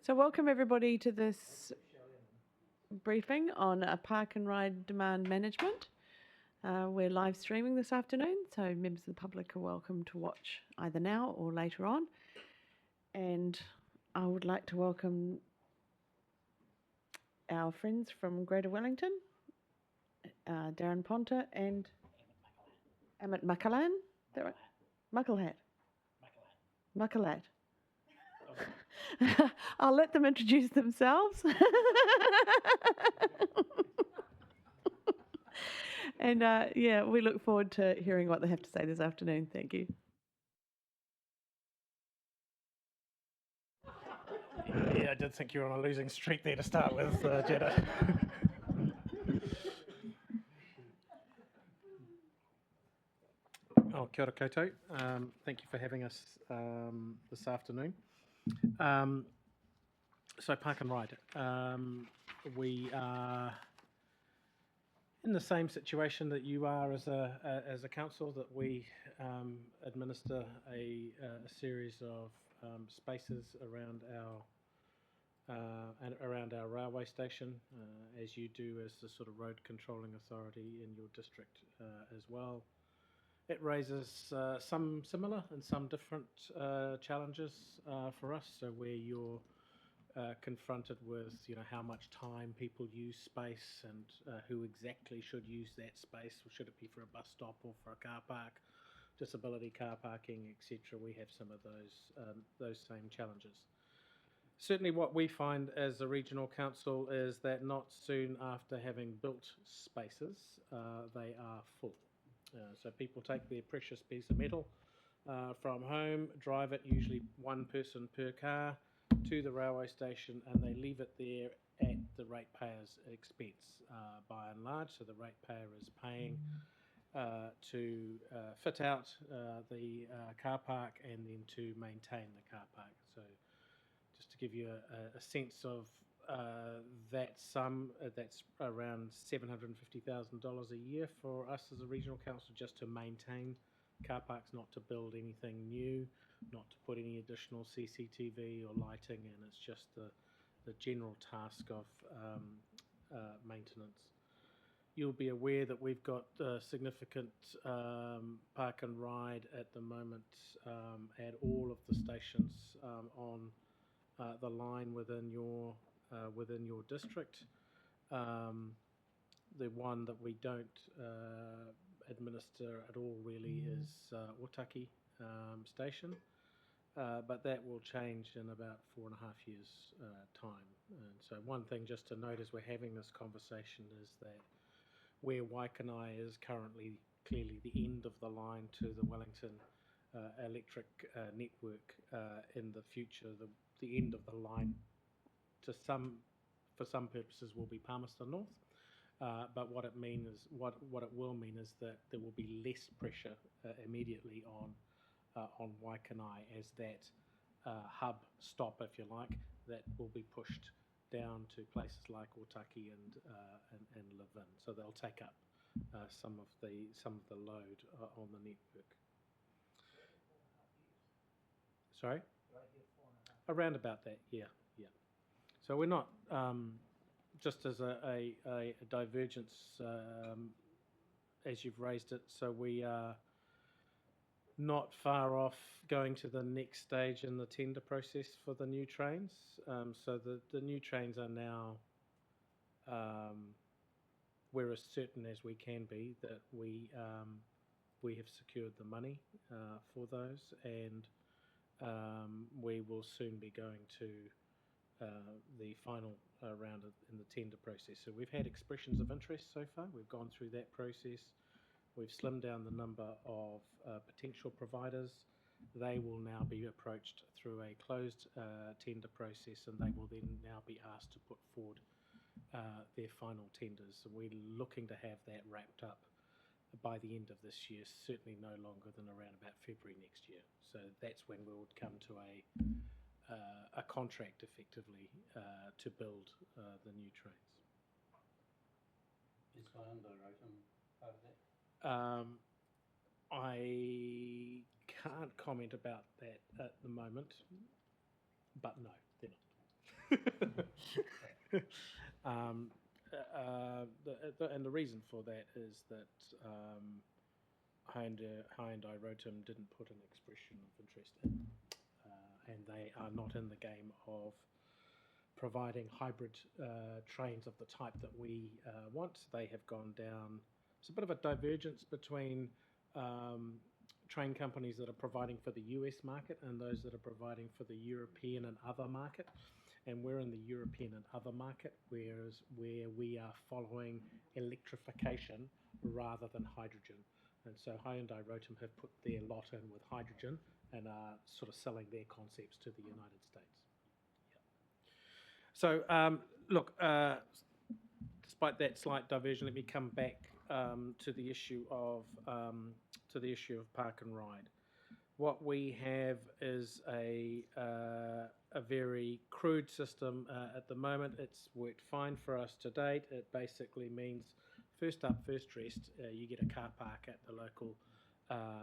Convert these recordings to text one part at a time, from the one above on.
So welcome everybody to this briefing on park and ride demand management. We're live streaming this afternoon, so members of the public are welcome to watch either now or later on. And I would like to welcome our friends from Greater Wellington, Darren Ponter and Amit Makalan. Mucklehat. Mucklehat. I'll let them introduce themselves. And we look forward to hearing what they have to say this afternoon. Thank you. Yeah, I did think you were on a losing streak there to start with, Jenna. Kia ora koutou. Thank you for having us this afternoon. So Park and Ride. We are in the same situation that you are as a council, that we administer a series of spaces around our railway station, as you do as the sort of road controlling authority in your district as well. It raises some similar and some different challenges for us. So where you're confronted with, how much time people use space and who exactly should use that space, or should it be for a bus stop or for a car park, disability car parking, etc. We have some of those same challenges. Certainly what we find as a regional council is that not soon after having built spaces, they are full. So people take their precious piece of metal from home, drive it, usually one person per car, to the railway station, and they leave it there at the ratepayer's expense by and large. So the ratepayer is paying to fit out the car park and then to maintain the car park. So just to give you a sense of that sum, that's around $750,000 a year for us as a regional council, just to maintain car parks, not to build anything new, not to put any additional CCTV or lighting in. It's just the general task of maintenance. You'll be aware that we've got significant park and ride at the moment at all of the stations on the line within your district. The one that we don't administer at all really is Otaki station, but that will change in about 4.5 years' time. And so one thing just to note as we're having this conversation is that where Waikanai is currently clearly the end of the line to the Wellington electric network, in the future the end of the line for some purposes will be Palmerston North. But what it will mean is that there will be less pressure immediately on Waikanai as that hub stop, if you like, that will be pushed down to places like Otaki and Levin. So they'll take up some of the load on the network. Sorry? Around about that, yeah. So we're not, just as a divergence, as you've raised it, so we are not far off going to the next stage in the tender process for the new trains. So the new trains are now, we're as certain as we can be that we have secured the money for those, and we will soon be going to the final round in the tender process. So we've had expressions of interest so far. We've gone through that process. We've slimmed down the number of potential providers. They will now be approached through a closed tender process, and they will then now be asked to put forward their final tenders. So we're looking to have that wrapped up by the end of this year, certainly no longer than around about February next year. So that's when we would come to a contract effectively to build the new trains. Is the underwriting part of that? I can't comment about that at the moment. but no, they're not. And the reason for that is that Hyundai Rotem didn't put an expression of interest in, and they are not in the game of providing hybrid trains of the type that we want. They have gone down. It's a bit of a divergence between train companies that are providing for the US market and those that are providing for the European and other market. And we're in the European and other market, where we are following electrification rather than hydrogen. And so Hyundai Rotem have put their lot in with hydrogen and are sort of selling their concepts to the United States. So, look, despite that slight diversion, let me come back to the issue of park and ride. What we have is a very crude system at the moment. It's worked fine for us to date. It basically means first up, first dressed. You get a car park at the local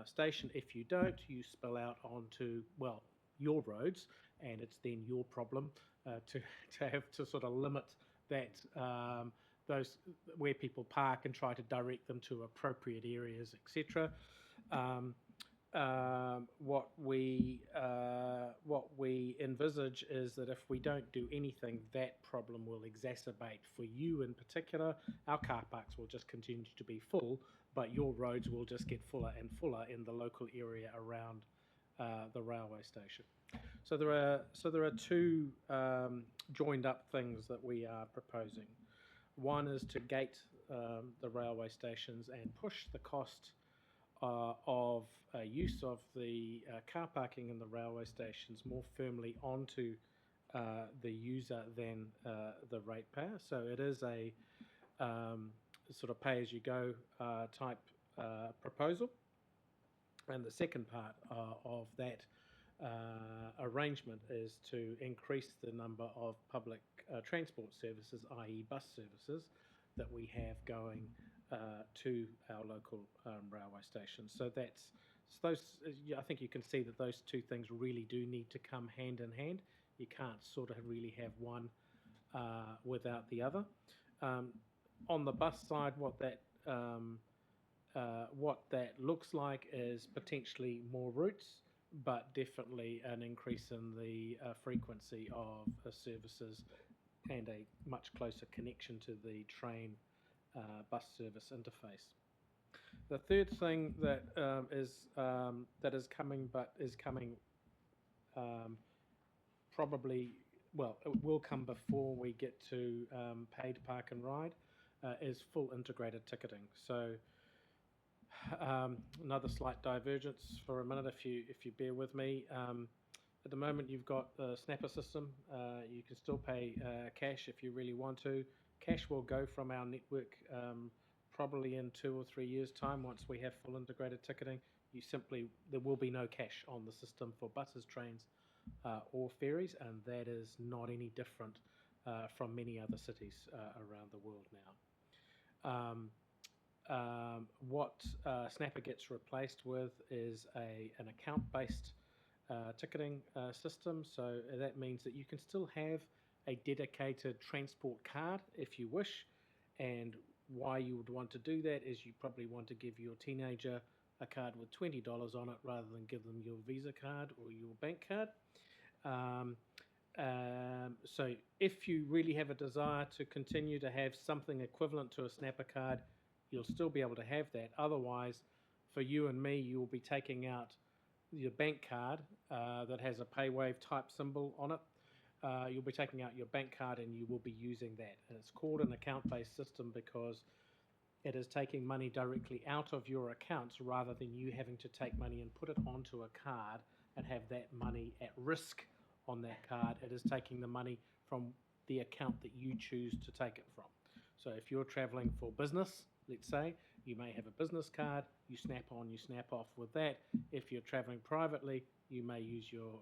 station. If you don't, you spill out onto, well, your roads, and it's then your problem to have to sort of limit that those where people park and try to direct them to appropriate areas, etc. What we envisage is that if we don't do anything, that problem will exacerbate for you in particular. Our car parks will just continue to be full, but your roads will just get fuller and fuller in the local area around the railway station. So there are two joined up things that we are proposing. One is to gate the railway stations and push the cost of use of the car parking in the railway stations more firmly onto the user than the ratepayer. So it is a sort of pay-as-you-go type proposal. And the second part of that arrangement is to increase the number of public transport services, i.e. bus services, that we have going to our local railway stations. So that's those. I think you can see that those two things really do need to come hand in hand. You can't sort of really have one without the other. On the bus side, what that looks like is potentially more routes, but definitely an increase in the frequency of services and a much closer connection to the train bus service interface. The third thing that is coming, but is coming probably, well, it will come before we get to paid park and ride, is full integrated ticketing. So another slight divergence for a minute, if you bear with me. At the moment, you've got a snapper system. You can still pay cash if you really want to. Cash will go from our network probably in 2 or 3 years' time once we have full integrated ticketing. There will be no cash on the system for buses, trains, or ferries, and that is not any different from many other cities around the world now. What Snapper gets replaced with is an account-based ticketing system. So that means that you can still have a dedicated transport card if you wish. And why you would want to do that is you probably want to give your teenager a card with $20 on it rather than give them your Visa card or your bank card. So if you really have a desire to continue to have something equivalent to a Snapper card, you'll still be able to have that. Otherwise, for you and me, you'll be taking out your bank card that has a PayWave type symbol on it. You'll be taking out your bank card and you will be using that. And it's called an account-based system because it is taking money directly out of your accounts rather than you having to take money and put it onto a card and have that money at risk on that card. It is taking the money from the account that you choose to take it from. So if you're traveling for business, let's say, you may have a business card, you snap on, you snap off with that. If you're traveling privately, you may use your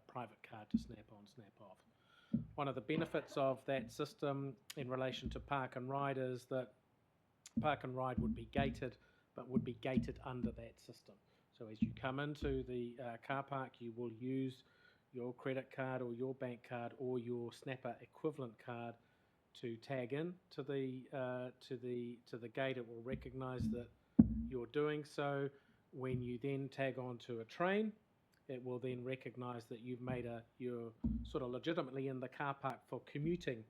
private card to snap on, snap off. One of the benefits of that system in relation to park and ride is that park and ride would be gated, but would be gated under that system. So as you come into the car park, you will use your credit card or your bank card or your Snapper equivalent card to tag in to the gate. It will recognise that you're doing so. When you then tag onto a train, it will then recognise that you're sort of legitimately in the car park for commuting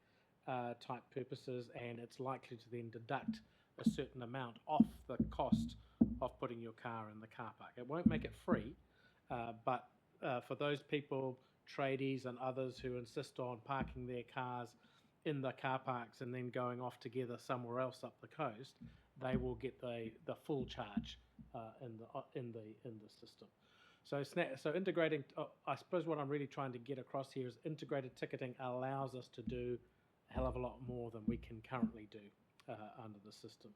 type purposes, and it's likely to then deduct a certain amount off the cost of putting your car in the car park. It won't make it free, but for those people, tradies and others who insist on parking their cars in the car parks and then going off together somewhere else up the coast, they will get the full charge in the system. So integrating, I suppose what I'm really trying to get across here is integrated ticketing allows us to do a hell of a lot more than we can currently do under the system.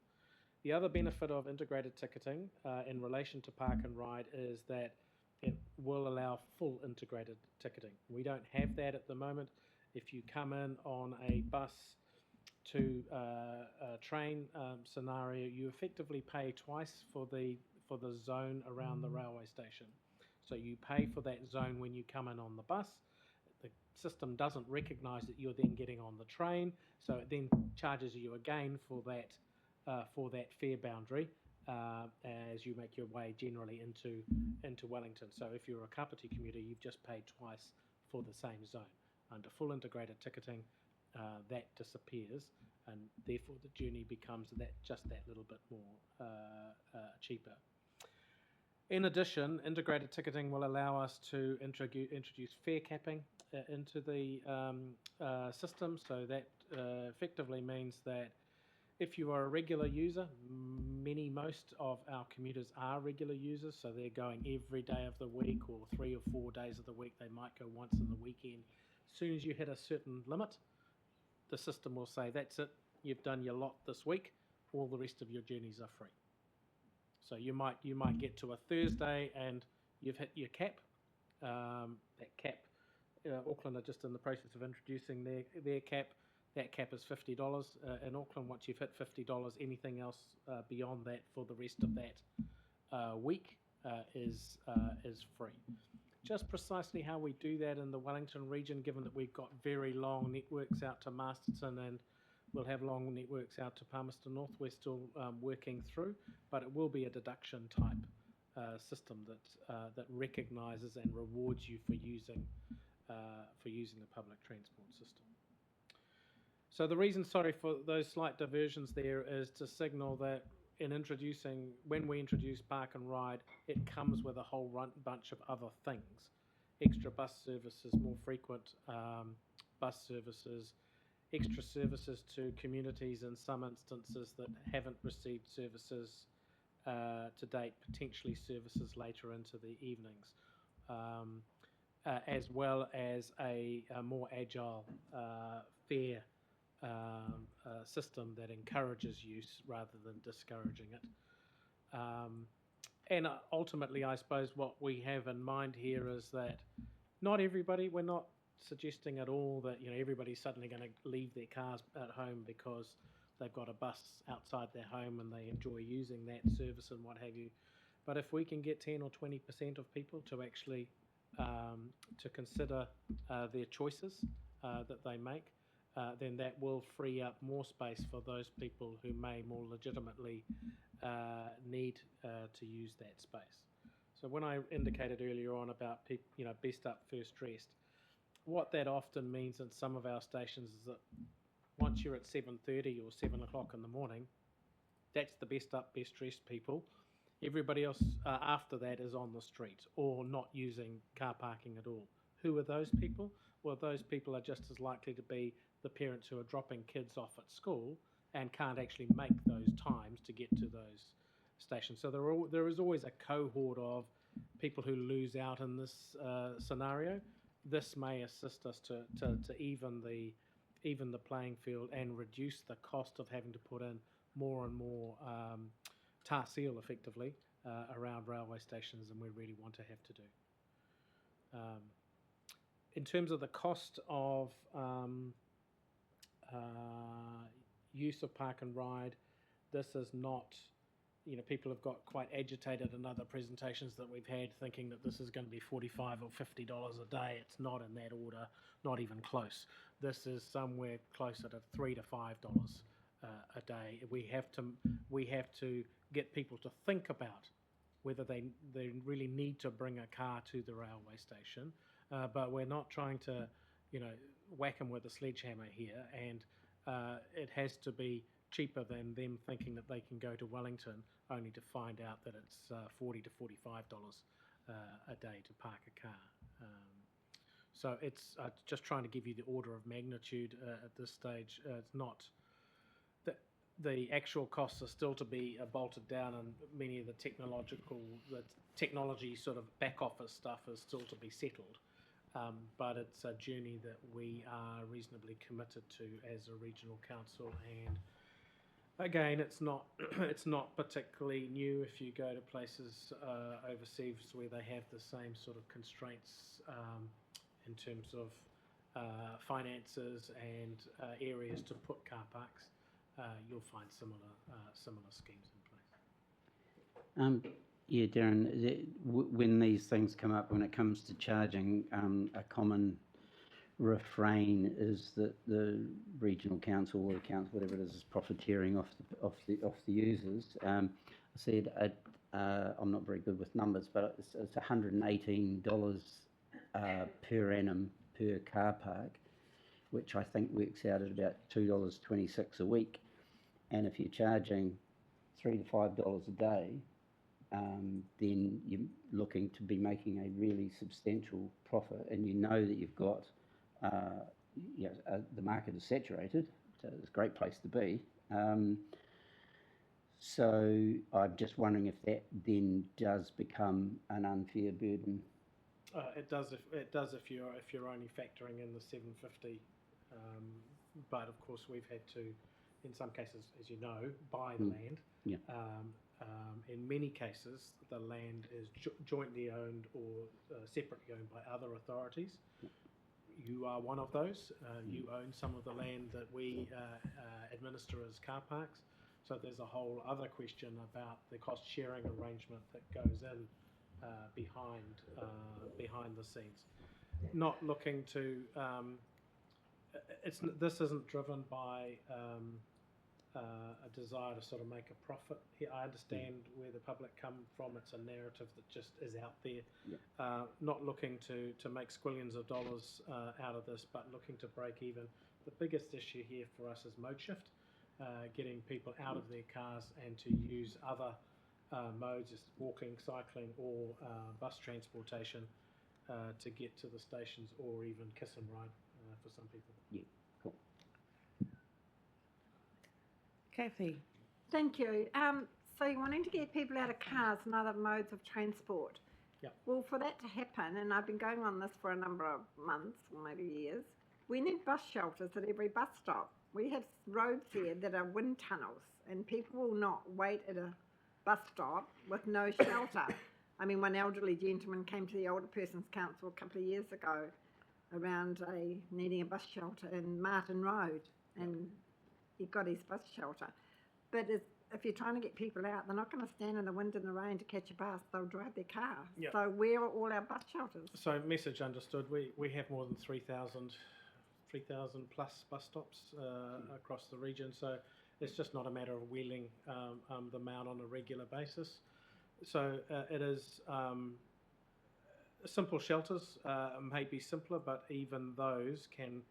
The other benefit of integrated ticketing in relation to Park and Ride is that it will allow full integrated ticketing. We don't have that at the moment. If you come in on a bus to a train scenario, you effectively pay twice for the zone around the railway station. So you pay for that zone when you come in on the bus. The system doesn't recognise that you're then getting on the train, so it then charges you again for that fare boundary as you make your way generally into Wellington. So if you're a Kapiti commuter, you've just paid twice for the same zone. Under full integrated ticketing, that disappears, and therefore the journey becomes just that little bit more cheaper. In addition, integrated ticketing will allow us to introduce fare capping into the system. So that effectively means that if you are a regular user, most of our commuters are regular users, so they're going every day of the week or 3 or 4 days of the week. They might go once in the weekend. As soon as you hit a certain limit, the system will say, that's it, you've done your lot this week, all the rest of your journeys are free. So you might get to a Thursday and you've hit your cap. That cap, Auckland are just in the process of introducing their cap. That cap is $50 in Auckland. Once you've hit $50, anything else beyond that for the rest of that week is free. Just precisely how we do that in the Wellington region, given that we've got very long networks out to Masterton and we'll have long networks out to Palmerston North, we're still working through, but it will be a deduction type system that recognises and rewards you for using the public transport system. So the reason, sorry for those slight diversions there, is to signal that when we introduce Park and Ride, it comes with a whole bunch of other things. Extra bus services, more frequent bus services, extra services to communities in some instances that haven't received services to date, potentially services later into the evenings, as well as a more agile fare system that encourages use rather than discouraging it. And ultimately, I suppose what we have in mind here is that not everybody, we're not suggesting at all that everybody's suddenly going to leave their cars at home because they've got a bus outside their home and they enjoy using that service and what have you. But if we can get 10 or 20% of people to actually to consider their choices that they make, then that will free up more space for those people who may more legitimately need to use that space. So when I indicated earlier on about best up, first dressed, what that often means in some of our stations is that once you're at 7:30 or 7 o'clock in the morning, that's the best up, best dressed people. Everybody else after that is on the street or not using car parking at all. Who are those people? Well, those people are just as likely to be the parents who are dropping kids off at school and can't actually make those times to get to those stations. So there is always a cohort of people who lose out in this scenario. This may assist us to even the playing field and reduce the cost of having to put in more and more tar seal effectively around railway stations than we really want to have to do. In terms of the cost of use of Park and Ride, this is not, people have got quite agitated in other presentations that we've had, thinking that this is going to be $45 or $50 a day. It's not in that order, not even close. This is somewhere closer to $3 to $5 a day. We have to get people to think about whether they really need to bring a car to the railway station, but we're not trying to, whack them with a sledgehammer here, and it has to be cheaper than them thinking that they can go to Wellington only to find out that it's $40 to $45 a day to park a car. So it's just trying to give you the order of magnitude at this stage. It's not the actual costs are still to be bolted down, and many of the technology sort of back office stuff is still to be settled. But it's a journey that we are reasonably committed to as a regional council, and again, it's not particularly new if you go to places overseas where they have the same sort of constraints in terms of finances and areas to put car parks. You'll find similar schemes in place. Yeah, Darren, when these things come up, when it comes to charging, a common refrain is that the regional council or the council, whatever it is profiteering off the users. I said I'm not very good with numbers, but it's $118 per annum per car park, which I think works out at about $2.26 a week. And if you're charging $3 to $5 a day, then you're looking to be making a really substantial profit, and you know that you've got the market is saturated, so it's a great place to be. So I'm just wondering if that then does become an unfair burden. It does if you're only factoring in the $750, but of course we've had to, in some cases, as you know, buy the land. Yeah. In many cases, the land is jointly owned or separately owned by other authorities. You are one of those. You own some of the land that we administer as car parks. So there's a whole other question about the cost sharing arrangement that goes in behind the scenes. Not looking to. This isn't driven by a desire to sort of make a profit here. I understand where the public come from. It's a narrative that just is out there. Yeah. Not looking to make squillions of dollars out of this, but looking to break even. The biggest issue here for us is mode shift, getting people out of their cars and to use other modes, as walking, cycling, or bus transportation to get to the stations, or even kiss and ride for some people. Yeah, cool. Kathy. Thank you. So you're wanting to get people out of cars and other modes of transport. Yep. Well, for that to happen, and I've been going on this for a number of months or maybe years, we need bus shelters at every bus stop. We have roads here that are wind tunnels, and people will not wait at a bus stop with no shelter. I mean, one elderly gentleman came to the Older Persons Council a couple of years ago around needing a bus shelter in Martin Road, and he got his bus shelter. But if you're trying to get people out, they're not going to stand in the wind and the rain to catch a bus. They'll drive their car. Yep. So where are all our bus shelters? So message understood. We have more than 3,000 plus bus stops across the region. So it's just not a matter of wheeling them out on a regular basis. So it is simple shelters may be simpler, but even those can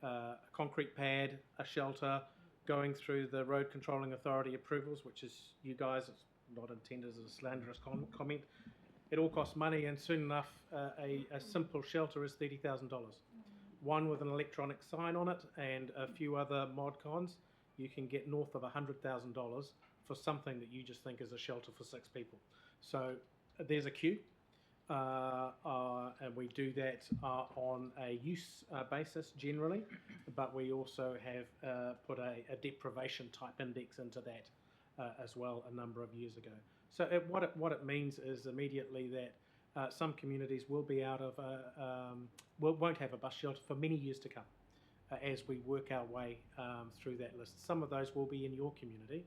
a concrete pad, a shelter, going through the road controlling authority approvals, which is you guys. It's not intended as a slanderous comment. It all costs money, and soon enough, a simple shelter is $30,000. One with an electronic sign on it and a few other mod cons, you can get north of $100,000 for something that you just think is a shelter for 6 people. So there's a queue, and we do that on a use basis generally, but we also have put a deprivation type index into that as well a number of years ago. So what it means is immediately that some communities will be out of won't have a bus shelter for many years to come as we work our way through that list. Some of those will be in your community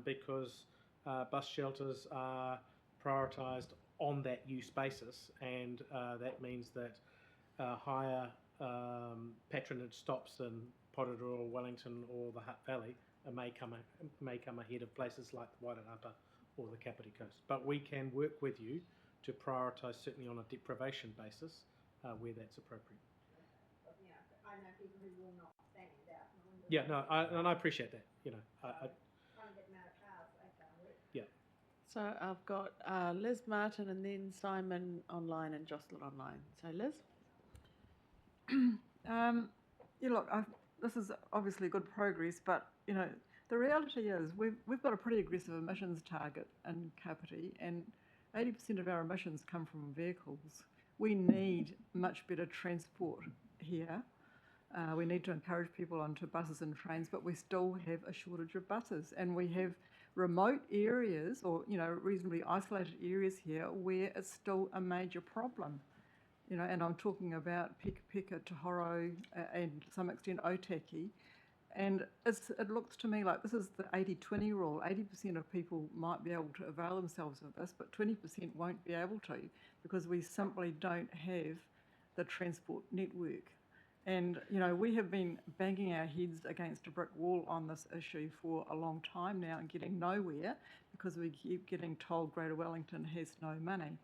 because bus shelters are prioritised on that use basis, and that means that higher patronage stops in Porirua or Wellington or the Hutt Valley may come ahead of places like the Wairarapa or the Kapiti Coast. But we can work with you to prioritise, certainly on a deprivation basis, where that's appropriate. Yeah, I know people who will not stand out. Yeah, no, and I appreciate that. You know, Trying to get them out of cars, they can't work. yeah. So I've got Liz Martin and then Simon online and Jocelyn online. So Liz? Yeah, look, this is obviously good progress, but you know, the reality is we've got a pretty aggressive emissions target in Kapiti, and 80% of our emissions come from vehicles. We need much better transport here. We need to encourage people onto buses and trains, but we still have a shortage of buses, and we have remote areas, or you know, reasonably isolated areas here where it's still a major problem. You know, and I'm talking about Peka Peka, Tohoro, and to some extent Otaki. And it looks to me like this is the 80-20 rule. 80% of people might be able to avail themselves of this, but 20% won't be able to because we simply don't have the transport network. And, you know, we have been banging our heads against a brick wall on this issue for a long time now and getting nowhere because we keep getting told Greater Wellington has no money.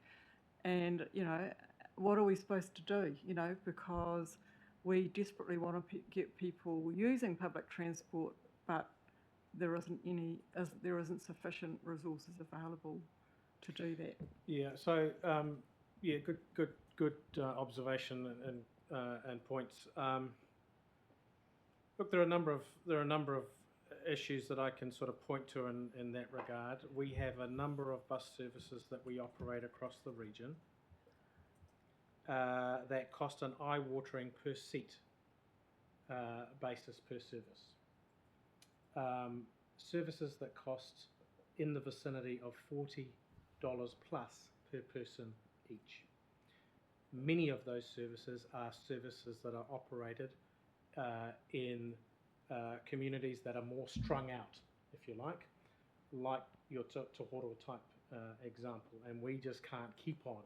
And, you know, what are we supposed to do, you know, because we desperately want to get people using public transport, but there isn't sufficient resources available to do that. Yeah. So yeah, good observation and points. Look, there are a number of issues that I can sort of point to in that regard. We have a number of bus services that we operate across the region that cost an eye-watering per seat basis per service. Services that cost in the vicinity of $40 plus per person each. Many of those services are services that are operated in communities that are more strung out, if you like your Tohoro type example, and we just can't keep on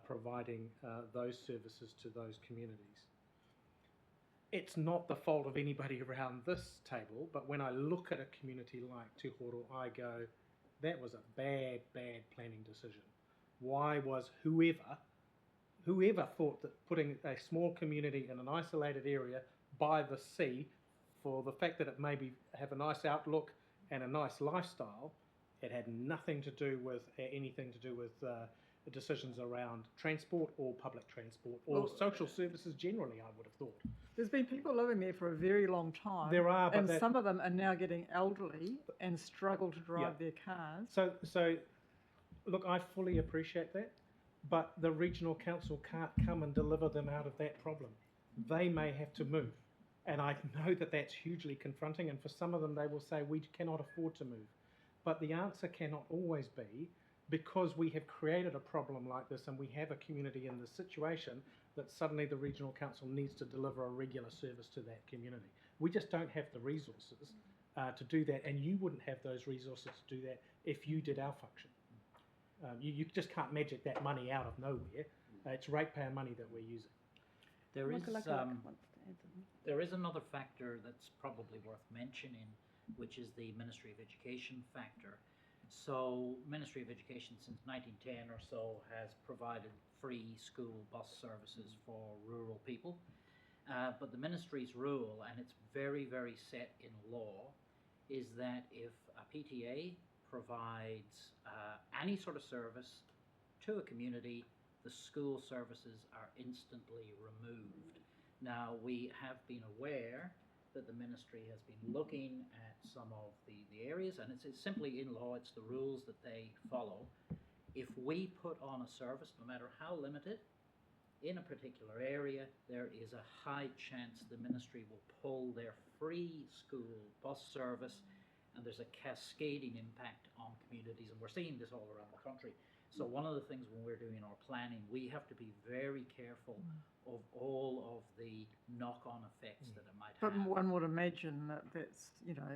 providing those services to those communities. It's not the fault of anybody around this table, but when I look at a community like Tohoro, I go, that was a bad planning decision. Why was whoever thought that putting a small community in an isolated area by the sea, for the fact that it maybe have a nice outlook and a nice lifestyle, it had nothing to do with anything to do with decisions around transport or public transport or social services generally, I would have thought. There's been people living there for a very long time. There are, but and some of them are now getting elderly and struggle to drive their cars. So, look, I fully appreciate that, but the regional council can't come and deliver them out of that problem. They may have to move, and I know that that's hugely confronting, and for some of them they will say, we cannot afford to move. But the answer cannot always be, because we have created a problem like this and we have a community in this situation, that suddenly the regional council needs to deliver a regular service to that community. We just don't have the resources to do that, and you wouldn't have those resources to do that if you did our function. You just can't magic that money out of nowhere. It's ratepayer money that we're using. There is another factor that's probably worth mentioning, which is the Ministry of Education factor. So Ministry of Education since 1910 or so has provided free school bus services for rural people. But the Ministry's rule, and it's very, very set in law, is that if a PTA provides any sort of service to a community, the school services are instantly removed. Now, we have been aware that the Ministry has been looking at some of the areas, and it's simply in law, it's the rules that they follow. If we put on a service, no matter how limited, in a particular area, there is a high chance the Ministry will pull their free school bus service, and there's a cascading impact on communities, and we're seeing this all around the country. So one of the things when we're doing our planning, we have to be very careful of all of the knock-on effects that it might have. But one would imagine that that's, you know,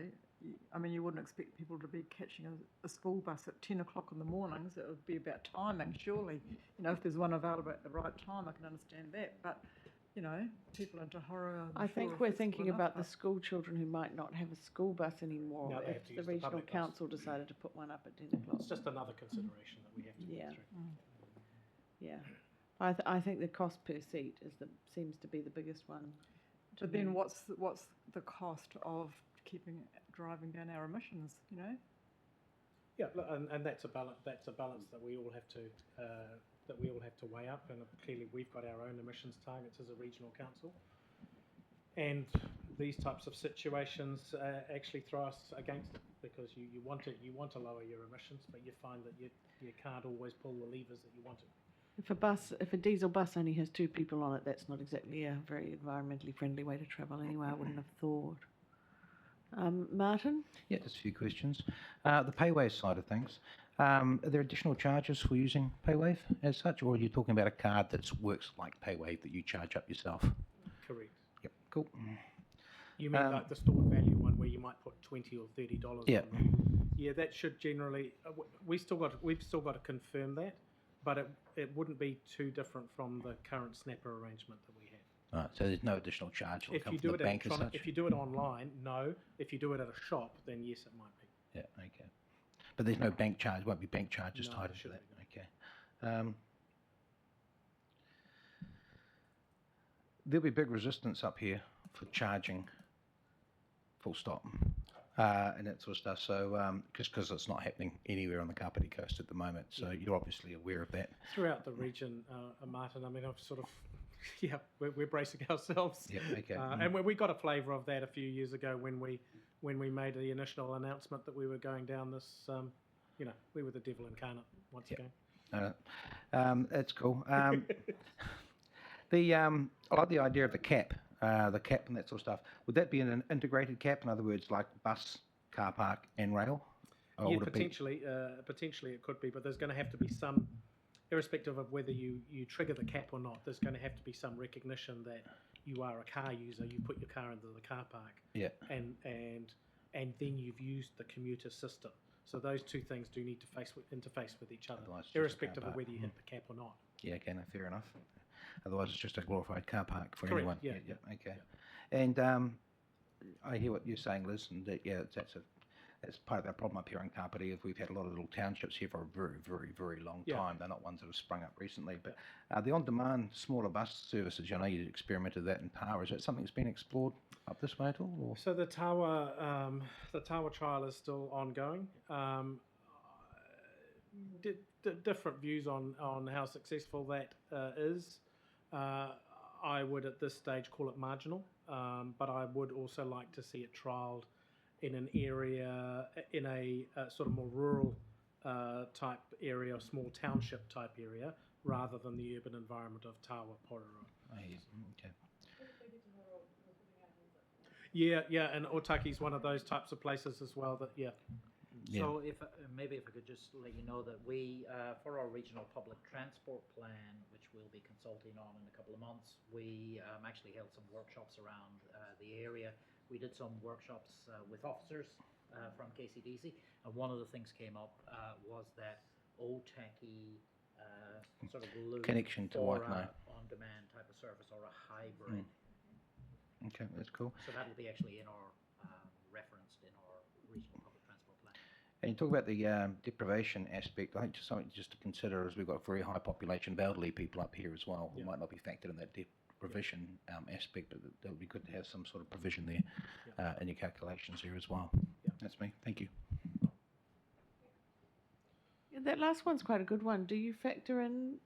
I mean, you wouldn't expect people to be catching a school bus at 10 o'clock in the mornings. It would be about timing, surely. You know, if there's one available at the right time, I can understand that. But, you know, people into horror. I think we're thinking about the school children who might not have a school bus anymore No, they have if to the use the regional public bus. council decided to put one up at 10 o'clock. It's just another consideration that we have to Yeah. go through. Yeah. I think the cost per seat seems to be the biggest one. But then what's the cost of driving down our emissions, you know? Yeah, look, and that's a balance. That's a balance that we all have to weigh up. And clearly, we've got our own emissions targets as a regional council. And these types of situations actually throw us against it because you want to lower your emissions, but you find that you can't always pull the levers that you want to. If a diesel bus only has 2 people on it, that's not exactly a very environmentally friendly way to travel anyway, I wouldn't have thought. Martin? Yeah, just a few questions. The PayWave side of things, are there additional charges for using PayWave as such, or are you talking about a card that works like PayWave that you charge up yourself? Correct. Yep, cool. You mean like the stored value one where you might put $20 or $30 Yeah. on there? Yeah, that should generally. We've still got to confirm that, but it wouldn't be too different from the current Snapper arrangement that we have. All right, so there's no additional charge that will If come you from do the it bank as such? if you do it online, no. If you do it at a shop, then yes, it might be. Yeah, okay. But there's no bank charge, won't be bank charges No, tied there into shouldn't that. Okay. There'll be big resistance up here for charging, full stop, and that sort of stuff. So, because it's not happening anywhere on the Kapiti coast at the moment. So you're obviously aware of that. Throughout the region, Martin, I mean, I've sort of, yeah, we're bracing ourselves. Yeah, okay. And we got a flavour of that a few years ago when we made the initial announcement that we were going down this, we were the devil incarnate once again. That's cool. I like the idea of the cap and that sort of stuff. Would that be an integrated cap? In other words, like bus, car park, and rail? Or Yeah, would it be- potentially it could be, but there's going to have to be some, irrespective of whether you trigger the cap or not, there's going to have to be some recognition that you are a car user. You put your car into the car park, Yeah. and then you've used the commuter system. So those two things do need to interface with each other, Otherwise it's just a irrespective car of whether you park. hit the cap or not. Yeah, okay, no, fair enough. Otherwise, it's just a glorified car park for Correct, anyone. yeah. Okay. And I hear what you're saying, Liz, and that's part of our problem up here in Kapiti. Is we've had a lot of little townships here for a very, very, very long Yeah. time. They're not ones that have sprung up recently. But the on-demand smaller bus services, I know you experimented that in Power. Is that something that's been explored up this way at all? Or? So the tower trial is still ongoing. Different views on how successful that is. I would at this stage call it marginal, but I would also like to see it trialled in an area, in a sort of more rural type area, a small township type area, rather than the urban environment of Tawa, Pororo. Okay. Yeah, and Otaki's one of those types of places as well. Yeah. So if maybe if I could just let you know that we, for our regional public transport plan, which we'll be consulting on in a couple of months, we actually held some workshops around the area. We did some workshops with officers from KCDC, and one of the things came up was that Otaki sort of look Connection to for Waikanae. on-demand type of service or a hybrid. Okay, that's cool. So that'll be actually in our referenced in our regional public transport plan. And you talk about the deprivation aspect. I think just something just to consider is we've got a very high population of elderly people up here as well who might not be factored in that deprivation aspect, but that would be good to have some sort of provision there in your calculations here as well. Yeah. That's me. Thank you. Yeah, that last one's quite a good one. Do you factor in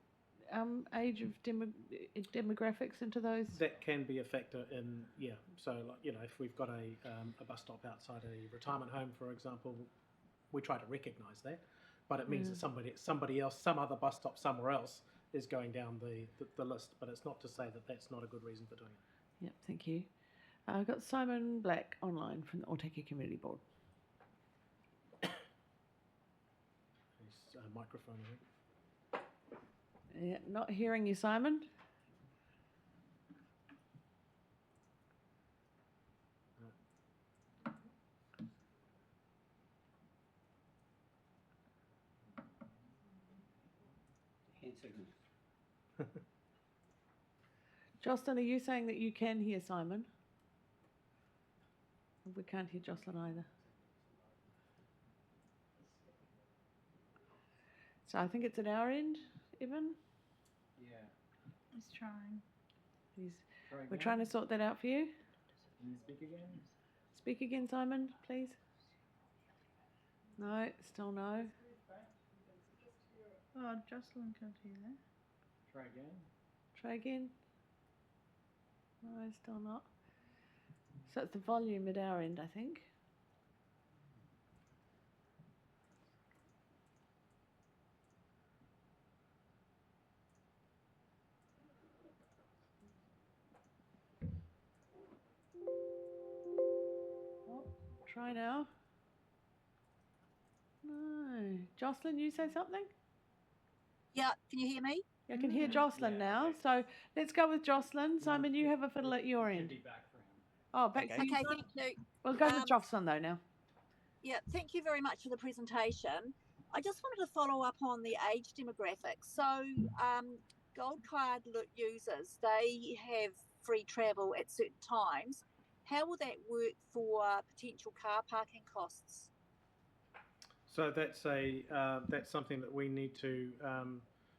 age of demographics into those? That can be a factor in, yeah. So, like, if we've got a bus stop outside a retirement home, for example, we try to recognise that, but it means that somebody else, some other bus stop somewhere else, is going down the list. But it's not to say that that's not a good reason for doing it. Yep, thank you. I've got Simon Black online from the Otaki Community Board. His microphone, I think. Yeah, not hearing you, Simon. 8 seconds. Jocelyn, are you saying that you can hear Simon? We can't hear Jocelyn either. So I think it's at our end, Evan. Yeah. He's trying. We're trying to sort that out for you. Can you speak again? Speak again, Simon, please. No, still no. Oh, Jocelyn can't hear that. Try again. Try again. No, still not. So it's the volume at our end, I think. Oh, try now. No. Jocelyn, you say something? Yeah, can you hear me? I can hear Jocelyn now. So let's go with Jocelyn. Simon, you have a fiddle at your end. Should be back for him. Oh, back Okay, to you. thank you. We'll go with Jocelyn though now. Yeah, thank you very much for the presentation. I just wanted to follow up on the age demographics. So, Gold Card users, they have free travel at certain times. How will that work for potential car parking costs? So that's something that we need to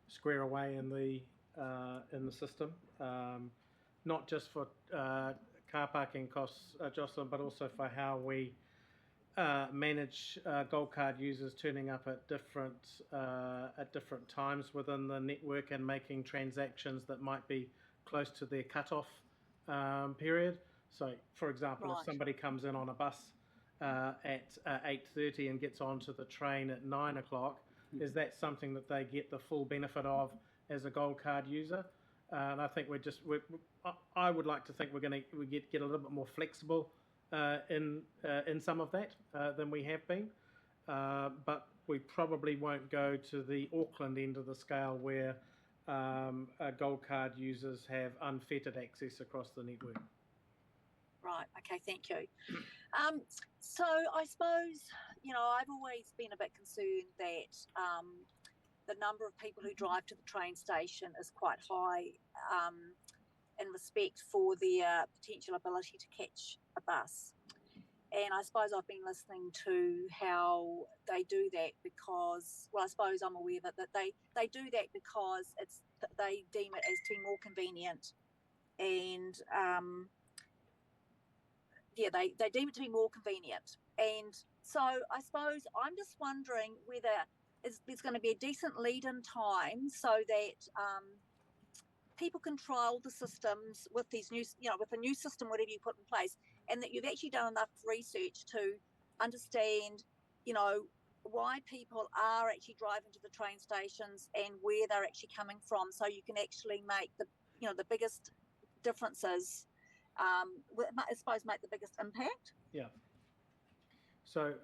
square away in the system, not just for car parking costs, Jocelyn, but also for how we manage Gold Card users turning up at different times within the network and making transactions that might be close to their cutoff period. So, for example, Right. if somebody comes in on a bus at 8:30 and gets onto the train at 9 o'clock, is that something that they get the full benefit of as a Gold Card user? And I think I would like to think we're going to get a little bit more flexible in some of that than we have been, but we probably won't go to the Auckland end of the scale where Gold Card users have unfettered access across the network. Right, okay, thank you. So I suppose, I've always been a bit concerned that the number of people who drive to the train station is quite high in respect for their potential ability to catch a bus. And I suppose I've been listening to how they do that because, I suppose I'm aware of it, that they do that because they deem it as being more convenient and they deem it to be more convenient. And so I suppose I'm just wondering whether there's going to be a decent lead-in time so that people can trial the systems with these new, with a new system, whatever you put in place, and that you've actually done enough research to understand, why people are actually driving to the train stations and where they're actually coming from, so you can actually make the biggest differences. I suppose make the biggest impact. Yeah. So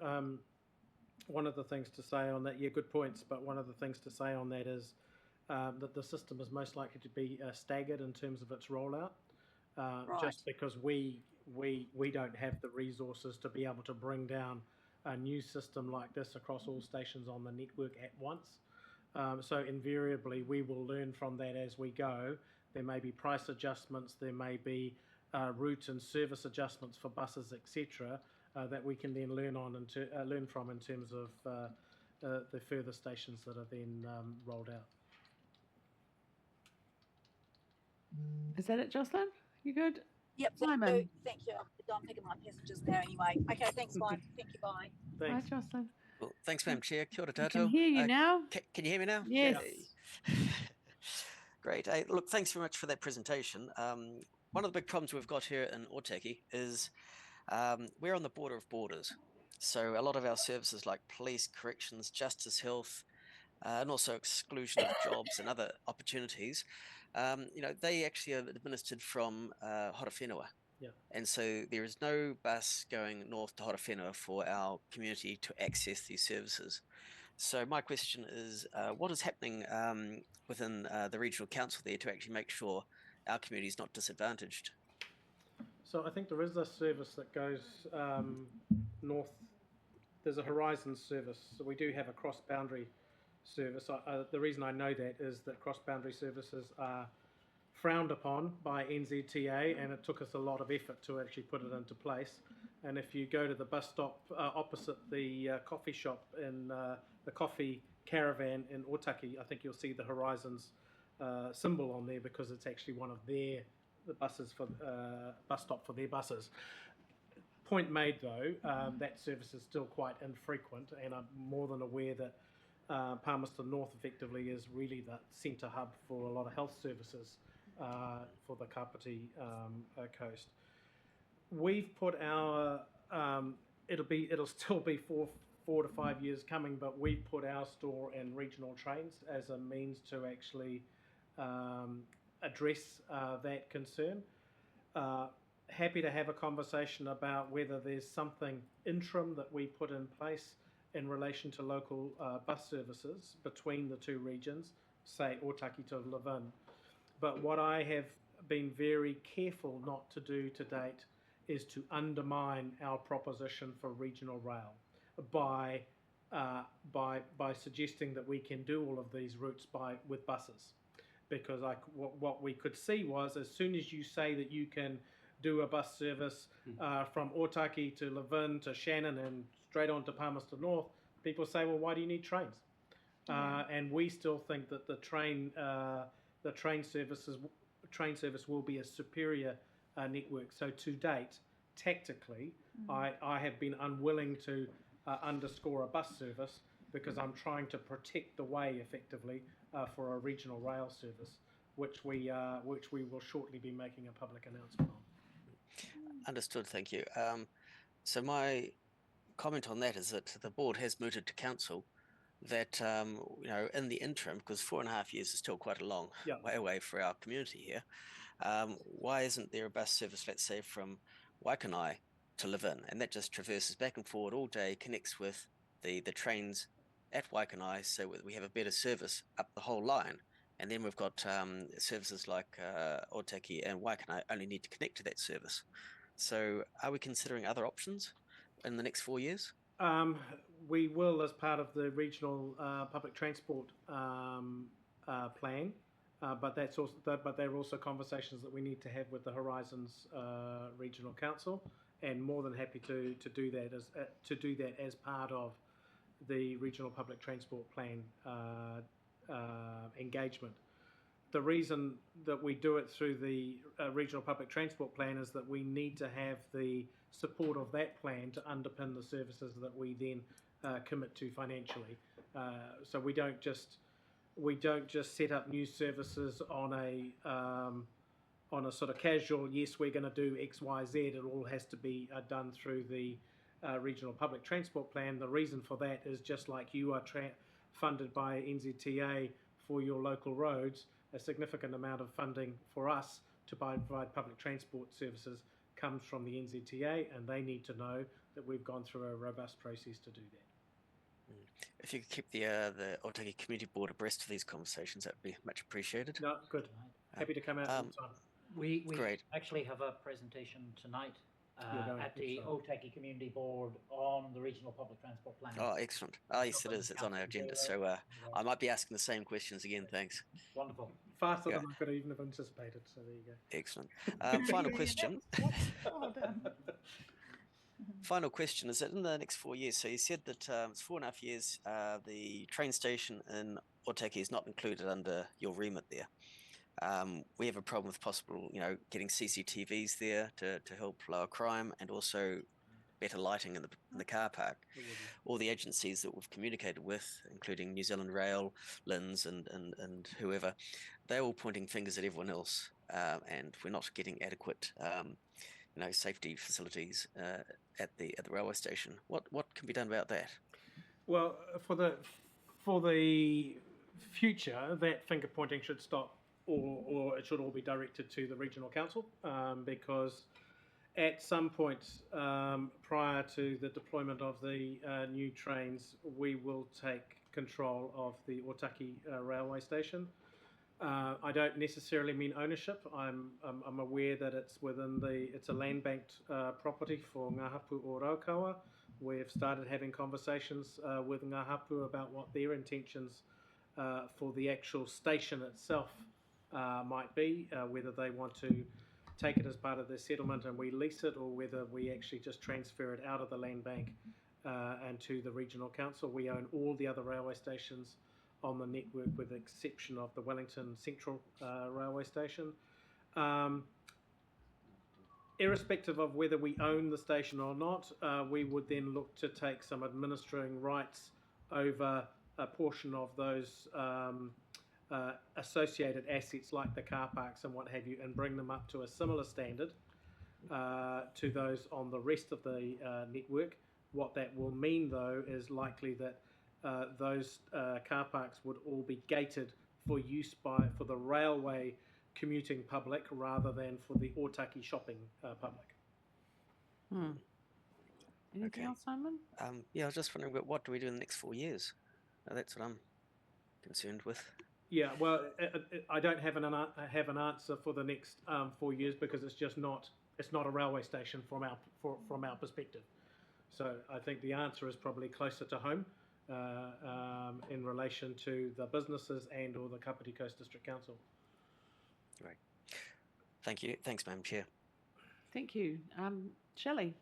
one of the things to say on that, good points, but one of the things to say on that is that the system is most likely to be staggered in terms of its rollout, Right. just because we don't have the resources to be able to bring down a new system like this across all stations on the network at once. So invariably, we will learn from that as we go. There may be price adjustments, there may be route and service adjustments for buses, etc., that we can then learn from in terms of the further stations that are then rolled out. Is that it, Jocelyn? You good? Yep, Simon. Thank you. I'm picking my passengers now anyway. Okay, thanks, bye. Thank you, bye. Hi, Thanks. Jocelyn. Well, thanks, Madam Chair. Kia ora I tātou. can hear you now. Can you hear me now? Yes. Yay. Great. Look, thanks very much for that presentation. One of the big problems we've got here in Otaki is we're on the border of borders. So a lot of our services like police, corrections, justice, health, and also exclusion of jobs and other opportunities, they actually are administered from Horowhenua. Yeah. And so there is no bus going north to Horowhenua for our community to access these services. So my question is, what is happening within the regional council there to actually make sure our community is not disadvantaged? So I think there is a service that goes north. There's a Horizon service. So we do have a cross-boundary service. The reason I know that is that cross-boundary services are frowned upon by NZTA, and it took us a lot of effort to actually put it into place. And if you go to the bus stop opposite the coffee shop in the coffee caravan in Otaki, I think you'll see the Horizons symbol on there, because it's actually one of the buses for bus stop for their buses. Point made though, that service is still quite infrequent, and I'm more than aware that Palmerston North effectively is really the centre hub for a lot of health services for the Kapiti coast. We've put our it'll still be four to 5 years coming, but we've put our store in regional trains as a means to actually address that concern. Happy to have a conversation about whether there's something interim that we put in place in relation to local bus services between the two regions, say Otaki to Levin. But what I have been very careful not to do to date is to undermine our proposition for regional rail by suggesting that we can do all of these routes with buses, because what we could see was, as soon as you say that you can do a bus service from Otaki to Levin to Shannon and straight on to Palmerston North, people say, well, why do you need trains? And we still think that the train service will be a superior network. So to date, tactically, I have been unwilling to underscore a bus service, because I'm trying to protect the way effectively for a regional rail service, which we will shortly be making a public announcement on. Understood, thank you. So my comment on that is that the board has mooted to council that in the interim, because 4.5 years is still quite a long way away for our community here, why isn't there a bus service, let's say, from Waikanai to Levin, and that just traverses back and forward all day, connects with the trains at Waikanai, so we have a better service up the whole line. And then we've got services like Otaki and Waikanai only need to connect to that service. So are we considering other options in the next 4 years? We will, as part of the regional public transport plan, but there are also conversations that we need to have with the Horizons Regional Council, and more than happy to do that as part of the regional public transport plan engagement. The reason that we do it through the regional public transport plan is that we need to have the support of that plan to underpin the services that we then commit to financially. So we don't just set up new services on a sort of casual, yes, we're going to do X, Y, Z. It all has to be done through the regional public transport plan. The reason for that is, just like you are funded by NZTA for your local roads, a significant amount of funding for us to provide public transport services comes from the NZTA, and they need to know that we've gone through a robust process to do that. If you could keep the Otaki Community Board abreast of these conversations, that would be much appreciated. No, good. Happy to come out anytime. We Great. actually have a presentation tonight at the Otaki Community Board on the regional public transport plan. Oh, excellent. Oh, yes, it is. It's on our agenda. So I might be asking the same questions again. Thanks. Wonderful. Faster than I could even have anticipated. So there you go. Excellent. Final question. Final question is that in the next 4 years, so you said that it's 4.5 years, the train station in Otaki is not included under your remit there. We have a problem with possible, getting CCTVs there to help lower crime, and also better lighting in the car park. All the agencies that we've communicated with, including New Zealand Rail, LINZ, and whoever, they're all pointing fingers at everyone else, and we're not getting adequate, safety facilities at the railway station. What can be done about that? Well, for the future, that finger pointing should stop, or it should all be directed to the regional council, because at some point prior to the deployment of the new trains, we will take control of the Otaki railway station. I don't necessarily mean ownership. I'm aware that it's a land banked property for Ngā Hapu o Raukawa. We've started having conversations with Ngā Hapu about what their intentions for the actual station itself might be, whether they want to take it as part of their settlement and we lease it, or whether we actually just transfer it out of the land bank and to the regional council. We own all the other railway stations on the network with the exception of the Wellington Central railway station. Irrespective of whether we own the station or not, we would then look to take some administering rights over a portion of those associated assets like the car parks and what have you, and bring them up to a similar standard to those on the rest of the network. What that will mean, though, is likely that those car parks would all be gated for use for the railway commuting public rather than for the Otaki shopping public. Anything else, Simon? Yeah, I was just wondering, what do we do in the next 4 years? That's what I'm concerned with. Yeah, well, I don't have an answer for the next 4 years because it's not a railway station from our perspective. So I think the answer is probably closer to home in relation to the businesses and or the Kapiti Coast District Council. Right. Thank you. Thanks, Madam Chair. Thank you. Shelley?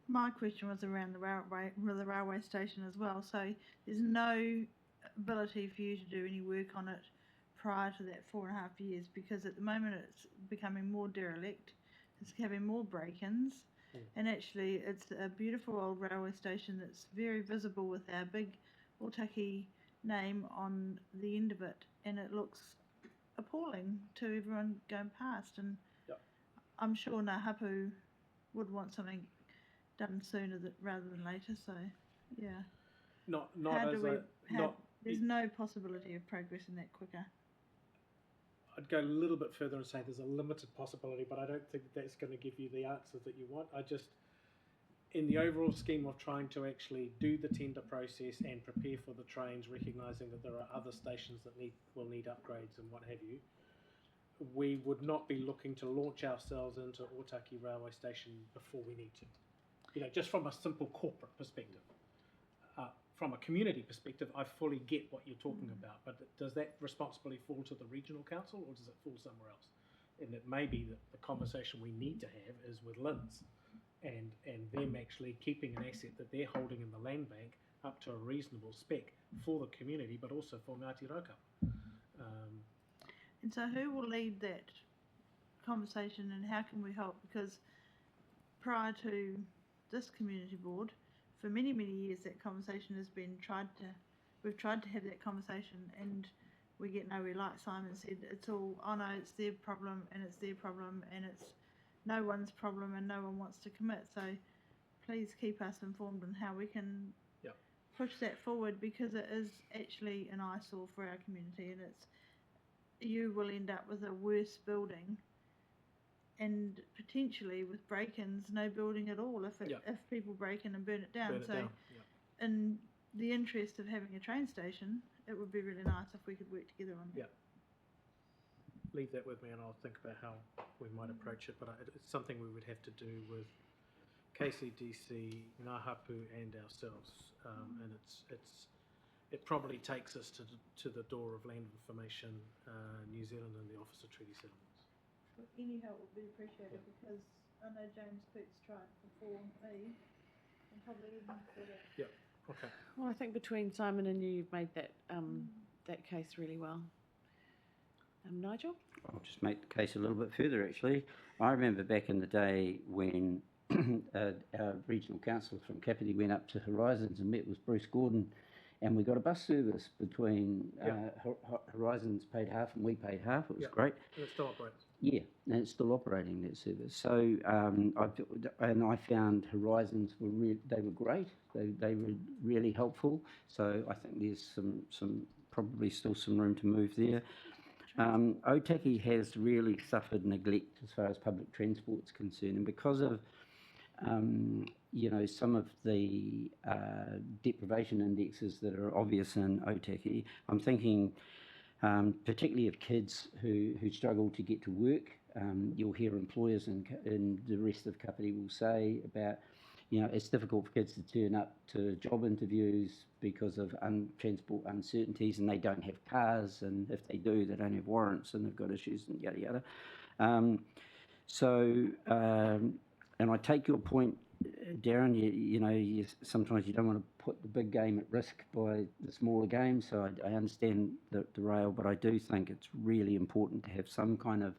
My question was around the railway station as well. So there's no ability for you to do any work on it prior to that 4.5 years, because at the moment it's becoming more derelict, it's having more break-ins, and actually it's a beautiful old railway station that's very visible with our big Otaki name on the end of it, and it looks appalling to everyone going past, and I'm sure Ngā Hapu would want something done sooner rather than later. So yeah, there's no possibility of progressing that quicker. I'd go a little bit further and say there's a limited possibility, but I don't think that's going to give you the answers that you want. I just, in the overall scheme of trying to actually do the tender process and prepare for the trains, recognising that there are other stations that will need upgrades and what have you, we would not be looking to launch ourselves into Otaki railway station before we need to. You know, just from a simple corporate perspective. From a community perspective, I fully get what you're talking about, but does that responsibility fall to the regional council or does it fall somewhere else? And it may be that the conversation we need to have is with LINZ and them actually keeping an asset that they're holding in the land bank up to a reasonable spec for the community, but also for Ngāti Raukapa. And so who will lead that conversation and how can we help? Because prior to this community board, for many, many years that conversation has been we've tried to have that conversation and we get nowhere. Like Simon said, it's all, oh no, it's their problem and it's their problem and it's no one's problem and no one wants to commit. So please keep us informed on how we can push that forward, because it is actually an eyesore for our community, and you will end up with a worse building and potentially with break-ins, no building at all if people break in and burn it down. In the interest of having a train station, it would be really nice if we could work together on that. Leave that with me and I'll think about how we might approach it, but it's something we would have to do with KCDC, Ngā Hapu and ourselves, and it probably takes us to the door of Land Information New Zealand and the Office of Treaty Settlements. Any help would be appreciated, because I know James Pete's tried before me, and probably even before that. Okay. Well, I think between Simon and you, you've made that that case really well. Nigel? I'll just make the case a little bit further, actually. I remember back in the day when our regional council from Kapiti went up to Horizons and met with Bruce Gordon, and we got a bus service between Horizons paid half and we paid half. It was great. And it still operates. Yeah, and it's still operating, that service. So I found Horizons they were great. They were really helpful. So I think there's some probably still some room to move there. Otaki has really suffered neglect as far as public transport's concerned, and because of some of the deprivation indexes that are obvious in Otaki, I'm thinking particularly of kids who struggle to get to work. You'll hear employers in the rest of Kapiti will say about, You know, it's difficult for kids to turn up to job interviews because of transport uncertainties, and they don't have cars, and if they do, they don't have warrants, and they've got issues, and yada yada. And I take your point, Darren. You know, sometimes you don't want to put the big game at risk by the smaller game. So I understand the rail, but I do think it's really important to have some kind of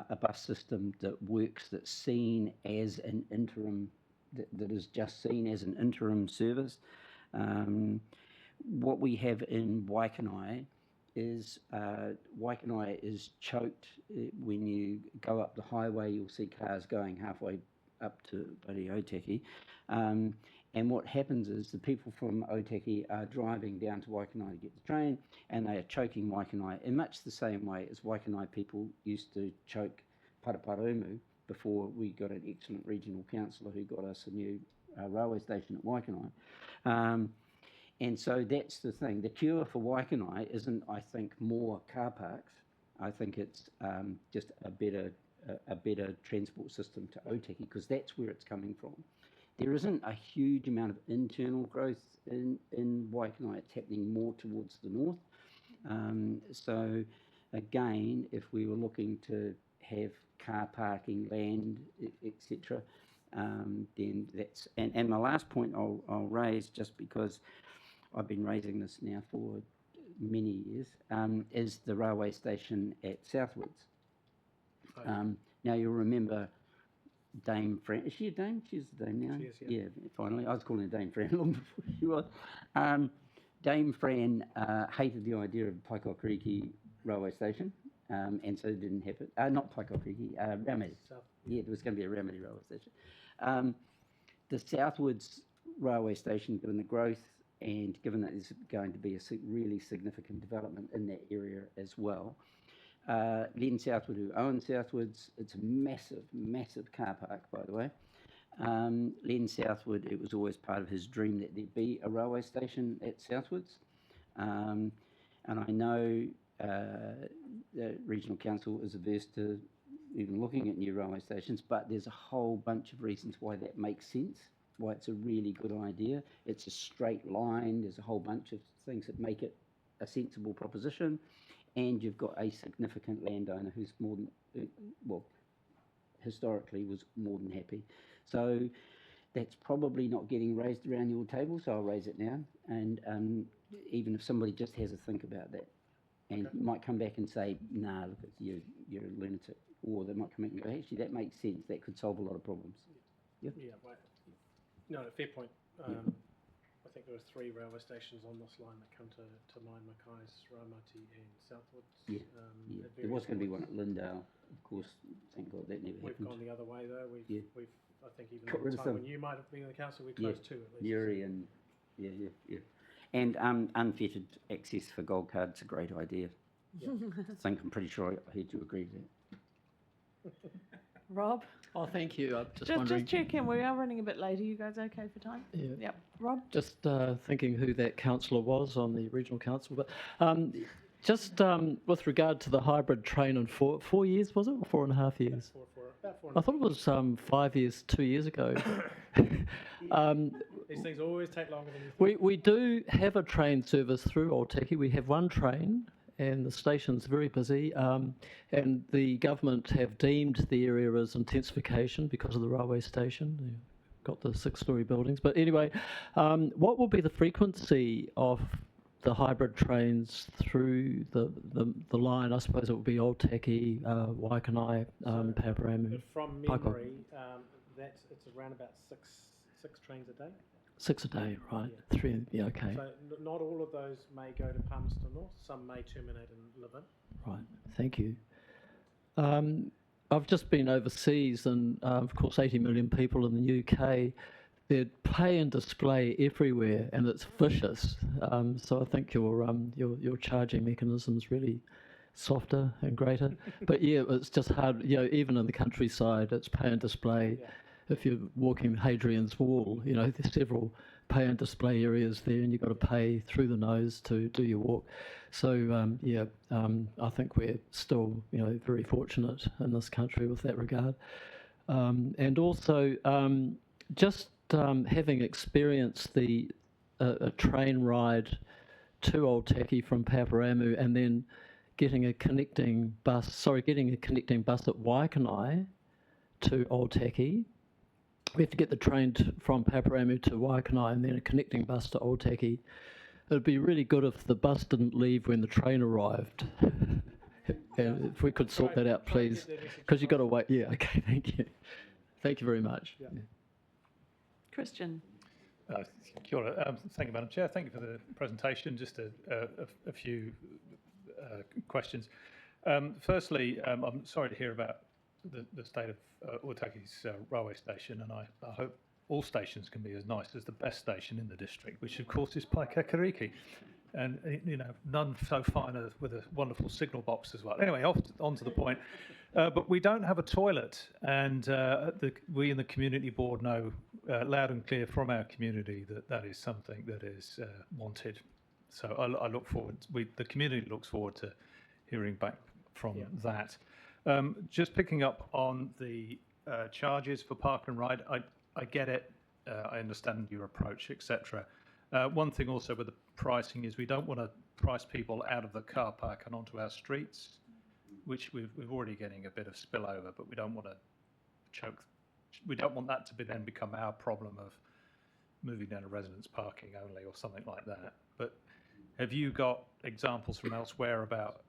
a bus system that works, that's seen as an interim, that is just seen as an interim service. What we have in Waikanae is Waikanae is choked. When you go up the highway, you'll see cars going halfway up to bloody Otaki. And what happens is the people from Otaki are driving down to Waikanae to get the train, and they are choking Waikanae in much the same way as Waikanae people used to choke Paraparaumu before we got an excellent regional councillor who got us a new railway station at Waikanae. And so that's the thing. The cure for Waikanae isn't, I think, more car parks. I think it's just a better transport system to Otaki, because that's where it's coming from. There isn't a huge amount of internal growth in Waikanae. It's happening more towards the north. So again, if we were looking to have car parking, land, etc., then that's... And my last point I'll raise, just because I've been raising this now for many years, is the railway station at Southwards. Now you'll remember Dame Fran. Is she a dame? She's a dame now. She is, yeah. Finally. I was calling her Dame Fran long before she was. Dame Fran hated the idea of Paikokriki railway station, and so didn't have it. Not Paikokriki, Raumati. Yeah, there was going to be a Raumati railway station. The Southwards railway station, given the growth and given that there's going to be a really significant development in that area as well, Len Southwood, who owns Southwards, it's a massive, massive car park, by the way. Len Southwood, it was always part of his dream that there'd be a railway station at Southwards. And I know the Regional Council is averse to even looking at new railway stations, but there's a whole bunch of reasons why that makes sense, why it's a really good idea. It's a straight line. There's a whole bunch of things that make it a sensible proposition. And you've got a significant landowner who's more than, well, historically was more than happy. So that's probably not getting raised around your table, so I'll raise it now. And even if somebody just has a think about that, and might come back and say, nah, look, you're a lunatic. Or they might come back and go, actually, that makes sense. That could solve a lot of problems. Yeah? Yeah, right. No, fair point. I think there were 3 railway stations on this line that come to mind: Mackay's, Raumati and Southwards. There was going to be one at Lindale, of course. Thank God that never happened. We've gone the other way though. We've I think even got at rid the of time some. when you might have been in the council, we closed 2 at least. Newry and and unfettered access for gold cards, a great idea. I think I'm pretty sure I heard you agree with that. Rob? Oh, thank you. I'm just wondering. Just check in. We are running a bit late. Are you guys okay for time? Yeah. Yep. Rob? Just thinking who that councillor was on the regional council, but just with regard to the hybrid train in 4 years, was it, or 4.5 years? About 4. I thought it was 5 years, 2 years ago. These things always take longer than you think. We do have a train service through Otaki. We have one train, and the station's very busy. And the government have deemed the area as intensification because of the railway station. They've got the 6-storey buildings. But anyway, what will be the frequency of the hybrid trains through the line? I suppose it will be Otaki, Waikanae, Paraparaumu. From memory, it's around about six trains a day. 6 a day, right? Yeah. 3, yeah, okay. So not all of those may go to Palmerston North. Some may terminate in Levin. Right, thank you. I've just been overseas, and of course 80 million people in the UK. They're pay and display everywhere, and it's vicious. So I think your charging mechanism is really softer and greater. But yeah, it's just hard. You know, even in the countryside, it's pay and display. Yeah. If you're walking Hadrian's Wall, you know, there's several pay and display areas there, and you've got to pay through the nose to do your walk. So I think we're still, you know, very fortunate in this country with that regard. And also, just having experienced a train ride to Old Taki from Paparamu and then getting a connecting bus at Waikanai to Old Taki. We have to get the train from Paparamu to Waikanai and then a connecting bus to Old Taki. It'd be really good if the bus didn't leave when the train arrived. And if we could sort that out, please, because you've got to wait. Yeah, okay, thank you. Thank you very much. Yeah. Yeah. Christian. Kia ora. Thank you, Madam Chair. Thank you for the presentation. Just a few questions. Firstly, I'm sorry to hear about the state of Otaki's railway station, and I hope all stations can be as nice as the best station in the district, which of course is Paikakariki. And, you know, none so fine as with a wonderful signal box as well. Anyway, on to the point. But we don't have a toilet, and we in the community board know loud and clear from our community that is something that is wanted. So I look forward, the community looks forward to hearing back from that. Just picking up on the charges for park and ride, I get it. I understand your approach, etc. One thing also with the pricing is we don't want to price people out of the car park and onto our streets, which we're already getting a bit of spillover, but we don't want to choke. We don't want that to then become our problem of moving down to residence parking only or something like that. But have you got examples from elsewhere about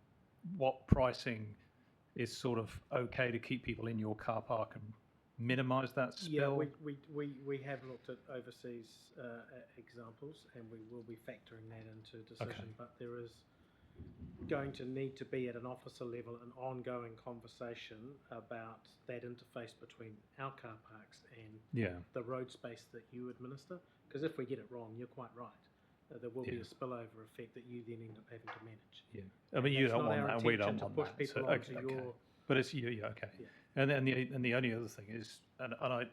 what pricing is sort of okay to keep people in your car park and minimise that spill? Yeah, we have looked at overseas examples, and we will be factoring that into decision. Okay. But there is going to need to be at an officer level an ongoing conversation about that interface between our car parks and the road space that you administer. Because if we get it wrong, you're quite right. There will be a spillover effect that you then end up having to manage. Yeah, I mean, you don't want that, and we don't want push that. people So, onto okay. your. But it's okay. Yeah. And then the only other thing is, and I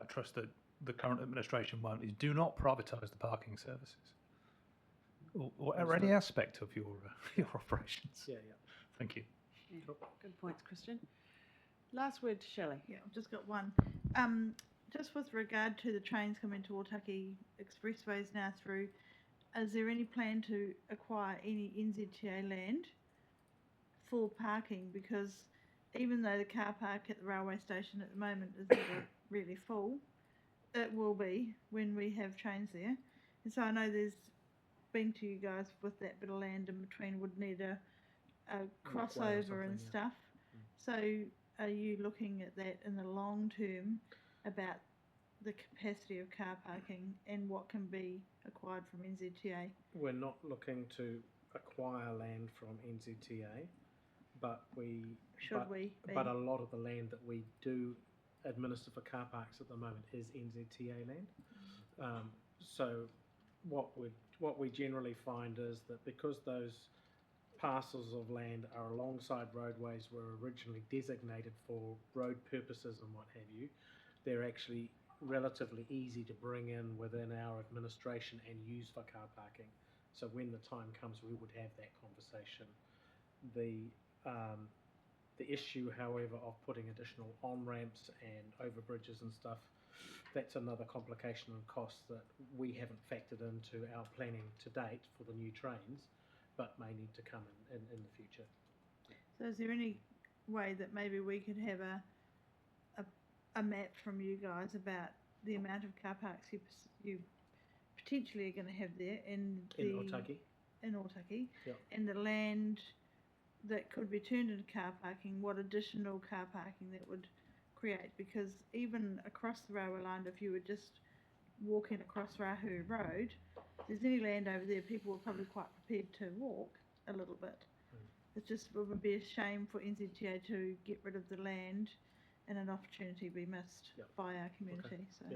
trust that the current administration won't, is do not privatise the parking services or any aspect of your operations. Yeah. Thank you. Yeah. Good points, Christian. Last word to Shelley. Yeah, I've just got one. Just with regard to the trains coming to Otaki expressways now through, is there any plan to acquire any NZTA land for parking? Because even though the car park at the railway station at the moment is never really full, it will be when we have trains there. And so I know there's been to you guys with that bit of land in between would need a crossover and stuff. So are you looking at that in the long term about the capacity of car parking and what can be acquired from NZTA? We're not looking to acquire land from NZTA, but but a lot of the land that we do administer for car parks at the moment is NZTA land. So what we generally find is that because those parcels of land are alongside roadways were originally designated for road purposes and what have you, they're actually relatively easy to bring in within our administration and use for car parking. So when the time comes, we would have that conversation. The issue, however, of putting additional on-ramps and over-bridges and stuff, that's another complication and cost that we haven't factored into our planning to date for the new trains, but may need to come in the future. So is there any way that maybe we could have a map from you guys about the amount of car parks you potentially are going to have there in Otaki, and the land that could be turned into car parking, what additional car parking that would create? Because even across the railway line, if you were just walking across Rahu Road, if there's any land over there, people are probably quite prepared to walk a little bit. It would be a shame for NZTA to get rid of the land and an opportunity be missed by our community. Okay. So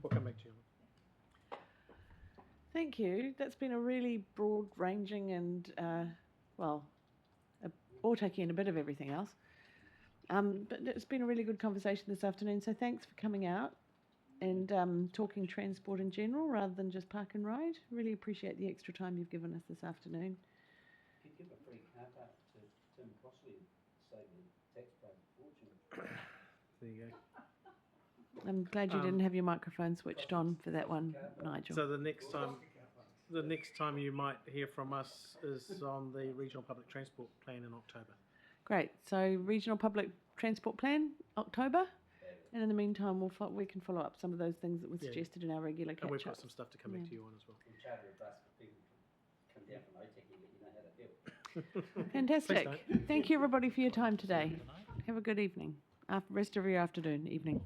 We'll come back to you. Thank you. That's been a really broad-ranging and, Otaki and a bit of everything else. But it's been a really good conversation this afternoon, so thanks for coming out and talking transport in general rather than just park and ride. Really appreciate the extra time you've given us this afternoon. If you give a free car park to Tim Crossley, save the taxpayer a fortune. There you I'm glad you didn't have your microphone switched on for that one, Nigel. So the next time you might hear from us is on the Regional Public Transport Plan in October. Great. So regional public transport plan, October. And in the meantime, we can follow up some of those things that were suggested in our regular catch-ups. And we've got some stuff to come back to you on as well. Fantastic. Thank you, everybody, for your time today. Have a good evening. Rest of your afternoon, evening.